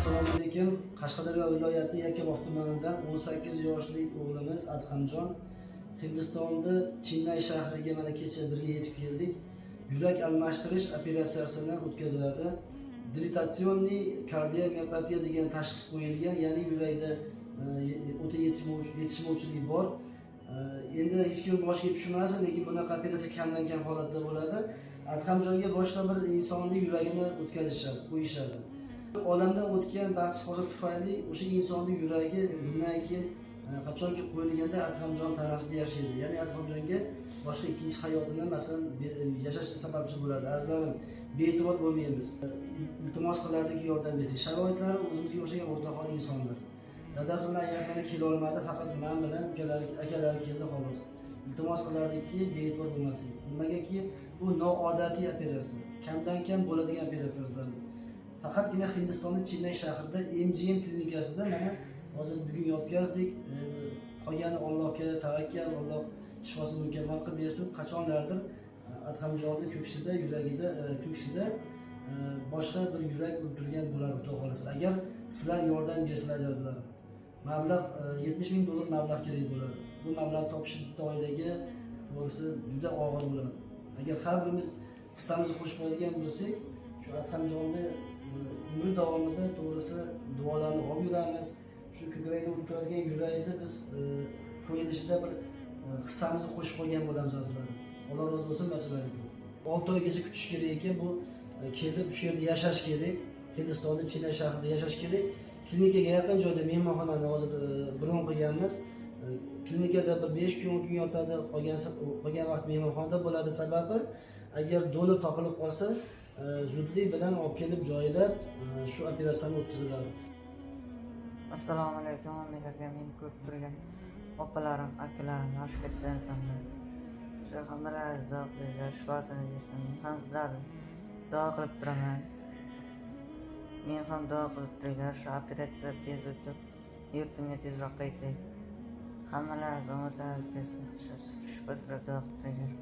Assalomu alaykum. Qashqadaryo viloyati Yakkabog' tumanidan 18 yoshli o'g'limiz Adhamjon Hindistonda Chennay shahriga mana kecha birga yetib keldik. Yurak almashtirish operatsiyasini o'tkaziladi. Dilatatsionni kardiomiyopatiya degan tashxis qo'yilgan, ya'ni yurakda o'ta yetishmovchilik bor. Endi hech kim boshiga tushmasin, lekin bunaqa operatsiya kamdan kam holatda bo'ladi. Adhamjonga boshqa bir insonning yuragini o'tkazishadi, qo'yishadi. Olamda o'tgan baxtsiz holat tufayli o'sha insonning yuragi bundan keyin qachonki qo'yilganda Adhamjon tanasida yashaydi. Ya'ni Adhamjonga boshqa ikkinchi hayotini masalan yashash sababchi bo'ladi. Azizlarim, bee'tibor bo'lmaymiz. Iltimos qilardiki, yordam bersangiz. Sharoitlari o'zimizga o'xshagan o'rtoqon insonlar. Dadasi bilan ayasi mana kela olmadi, faqat men bilan akalari keldi xolos. Iltimos qilardiki, bee'tibor bo'lmasin. Nimagaki bu noodatiy operatsiya, kamdan kam bo'ladigan operatsiyalar. Faqatgina Hindistonning Chennay shahrida MGM klinikasida mana hozir bugun yotqazdik. Qolgani Allohga tavakkal, Alloh shifosini mukammal qilib bersin. Qachonlardir Adhamjonning ko'ksida, yuragida, ko'ksida boshqa bir yurak o'ldirgan bo'ladi, xudo xolasa. Agar sizlar yordam bersizlar azizlar, mablag' $70,000 mablag' kerak bo'ladi. Bu mablag' topish bitta oilaga to'g'risi juda og'ir bo'ladi. Agar har birimiz hissamizni qo'shib qo'yadigan bo'lsak, shu Adhamjonni umri davomida to'g'risi duolarni olib yuramiz. Shu ko'kragida urib turadigan yurakni biz qo'yilishida bir hissamizni qo'shib qo'ygan bo'lamiz azizlar. Alloh rozi bo'lsin barchalaringizdan. 6 oygacha kutish kerak ekan, bu kelib shu yerda yashash kerak. Hindistonda Chennay shahrida yashash kerak. Klinikaga yaqin joyda mehmonxonani hozir bron qilganmiz. Klinikada bir 5 kun, 10 kun yotadi, qolgan vaqt mehmonxonada bo'ladi. Sababi agar donor topilib qolsa, zudlik bilan olib kelib joylab shu operatsiyani o'tkaziladi. Assalomu alaykum, men ko'rib turgan opalarim, akalarim, yosh katta insonlar. Shu hamma zavqlar, shifosini bersin. Men ham sizlarni duo qilib turaman. Men ham duo qilib turgan shu operatsiya tez o'tib, yurtimga tezroq qaytay. Hammalar omadlaringiz bersin. Shu shifosini duo qilib qo'ying.